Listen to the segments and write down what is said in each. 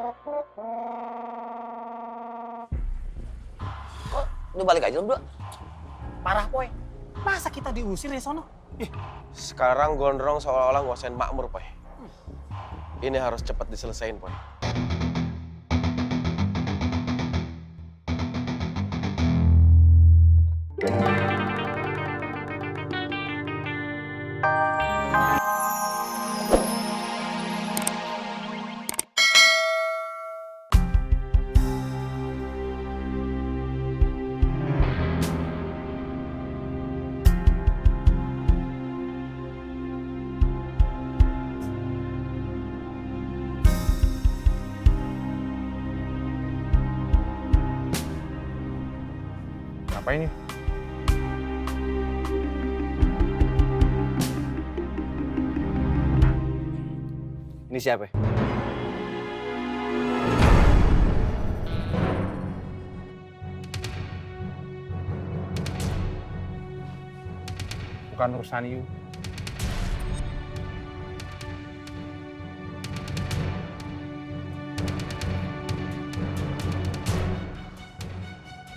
Kok udah balik aja lu berdua? Parah, Poy. Masa kita diusir dari sono? Sekarang Gondrong seolah-olah nguasain makmur, Poy. Ini harus cepat diselesain, Poy. Apa ini? Ini siapa? Bukan urusan you.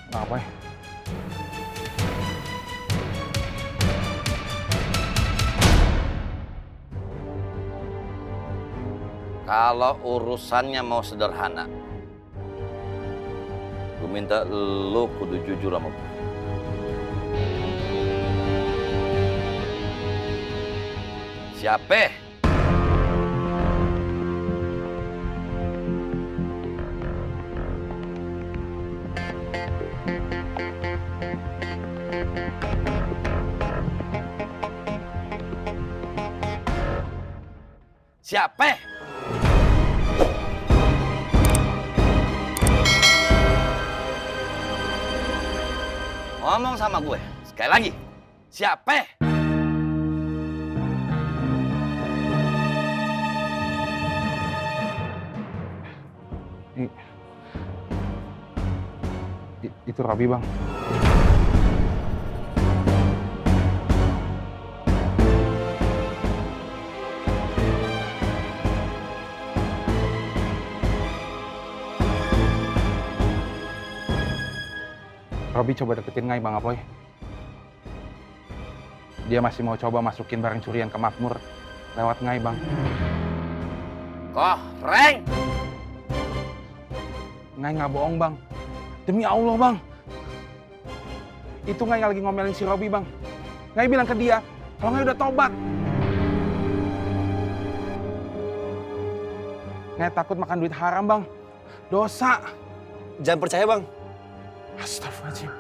Apa ya? Kalau urusannya mau sederhana, gue minta lu kudu jujur sama gue. Siapa? Siapa? Ngomong sama gue, sekali lagi. Siapa? Itu Robi, Bang. Robi coba deketin Ngai, Bang Apoy. Dia masih mau coba masukin barang curian ke Makmur lewat Ngai, Bang. Kok, Reng? Ngai nggak bohong, Bang. Demi Allah, Bang. Itu Ngai lagi ngomelin si Robi, Bang. Ngai bilang ke dia, kalau Ngai udah tobat. Ngai takut makan duit haram, Bang. Dosa. Jangan percaya, Bang. Astagfirullahaladzim.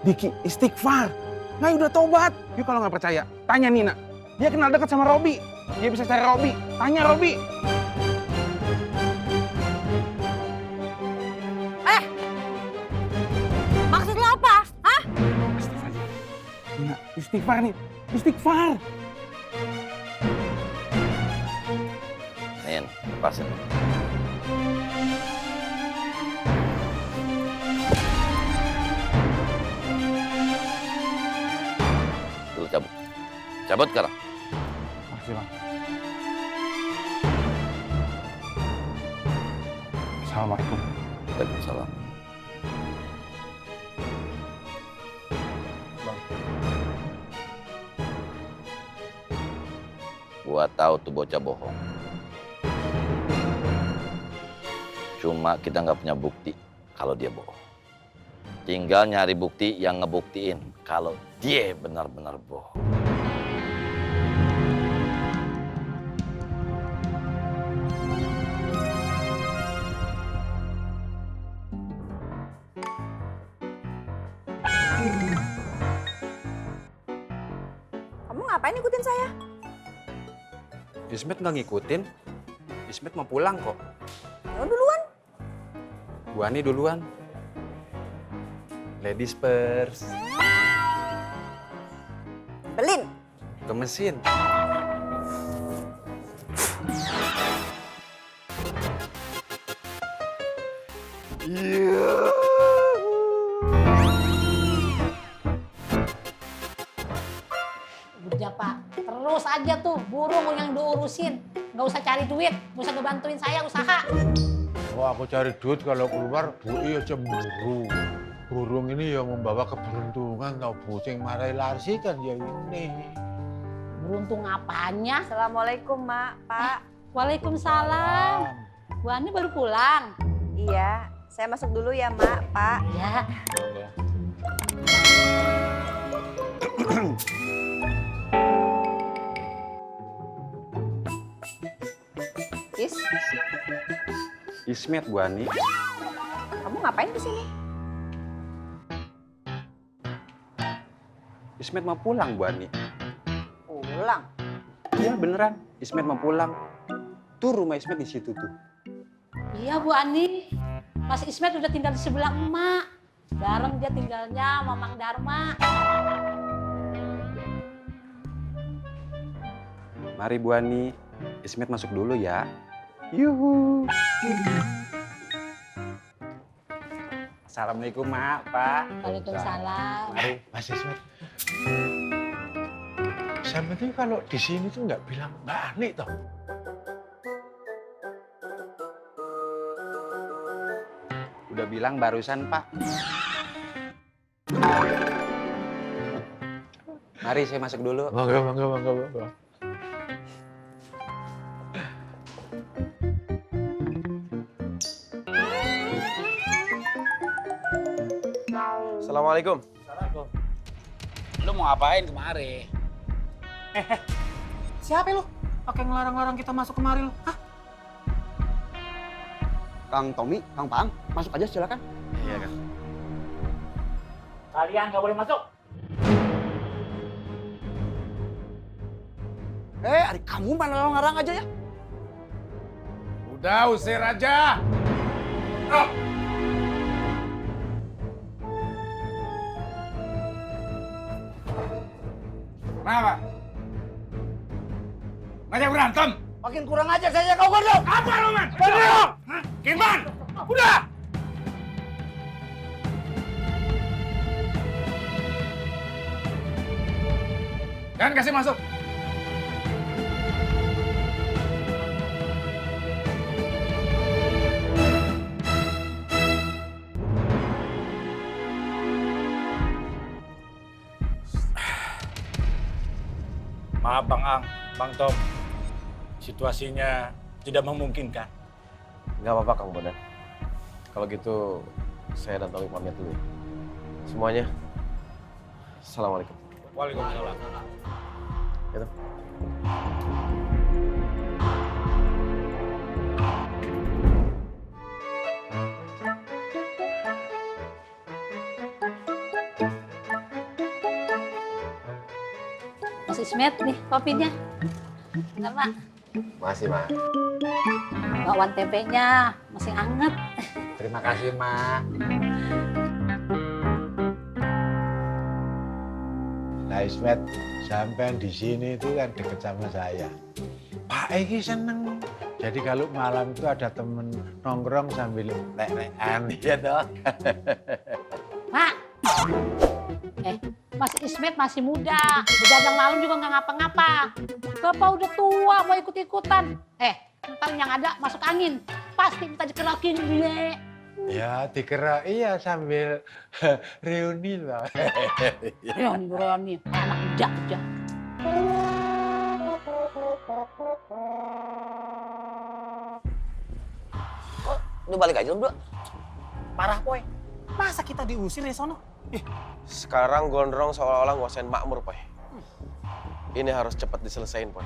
Diki, istighfar. Ngai udah tobat. Yuk kalau nggak percaya, tanya Nina. Dia kenal dekat sama Robi. Dia bisa cari Robi. Tanya Robi. Maksud lo apa? Hah? Astagfirullahaladzim. Nina, istighfar nih. Istighfar. Nin, lepasin. Lu cabut. Cabut sekarang. Makasih, Bang. Assalamualaikum. Waalaikumsalam. Bang. Gua tahu tuh bocah bohong. Cuma kita nggak punya bukti kalau dia bohong. Tinggal nyari bukti yang ngebuktiin kalau dia benar-benar bohong. Kamu ngapain ikutin saya? Ismet nggak ngikutin. Ismet mau pulang kok. Lo duluan. Bu Ani duluan. Ladies first. Belin. Ke mesin. Udah Pak, terus aja tuh burung yang diurusin. Nggak usah cari duit, nggak usah ngebantuin saya usaha. Wah, aku cari duit kalau keluar, Bu iya cemburu. Burung ini yang membawa keberuntungan, tau Bu. Sing marai Larsi kan ya ini. Beruntung apanya? Assalamualaikum, Mak, Pak. Waalaikumsalam. Bu Ani baru pulang. Iya, saya masuk dulu ya, Mak, Pak. Ya. Is, Ismet, Bu Ani. kamu ngapain di sini? Ismet mau pulang, Bu Ani. Pulang. Iya, beneran. Ismet mau pulang. Tuh rumah Ismet di situ tuh. Iya Bu Ani. Mas Ismet udah tinggal di sebelah emak. Bareng dia tinggalnya sama Mang Dharma. Mari Bu Ani. Ismet masuk dulu ya. Yuhu. Assalamualaikum, Mak, Pak. Waalaikumsalam. Mari. Mas Ismet. Sam itu kalau di sini tuh nggak bilang Mbak Ani toh. Udah bilang barusan, Pak. Mari saya masuk dulu. Mangga. Assalamualaikum. Lu mau ngapain kemari? Siapa lu? Pakai ngelarang-larang kita masuk kemari lu? Hah? Kang Tommy, Kang Paang, masuk aja silakan. Iya, kan. Kalian nggak boleh masuk. Adik kamu mana ngarang aja ya? Udah usir aja. Oh. Kenapa? Ngajak berantem? Makin kurang aja saya kau gondok. Apa lu, Man? Gondok! Kimban! Udah! Jangan kasih masuk. Maaf Bang Ang, Bang Tom, situasinya tidak memungkinkan. Nggak apa-apa, Kang Bondan. Kalau gitu, saya dan Tommy pamit dulu ya. Semuanya, Assalamualaikum. Waalaikumsalam. Gitu. Mas Ismet nih kopinya. Bentar, Mak. Masih, Mak. Bakwan tempenya masih anget. Terima kasih, Mak. Nah, Ismet, sampean di sini itu kan deket sama saya. Pak Egi seneng. Jadi kalau malam itu ada temen nongkrong sambil lek-lekan, ya toh. Mak. Mas Ismet masih muda. Begadang malam juga nggak ngapa-ngapa. Bapak udah tua mau ikut-ikutan. Ntar yang ada masuk angin. Pasti kita dikerakin gile. Ya, dikira iya sambil reuni lah. Reuni, anak muda aja. Udah balik aja berdua. Parah, Poy. Masa kita diusir ya sono? Sekarang gondrong seolah-olah nguasain makmur, Poy. Ini harus cepat diselesain, Poy.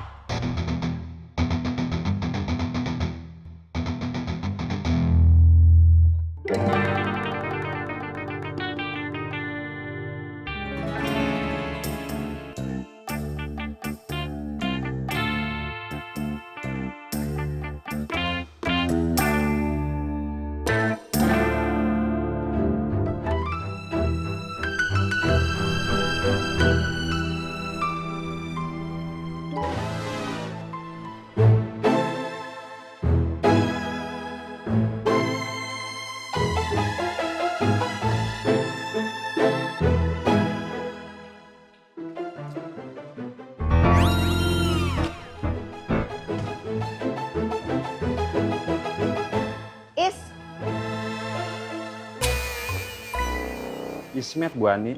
Ismet, Bu Ani.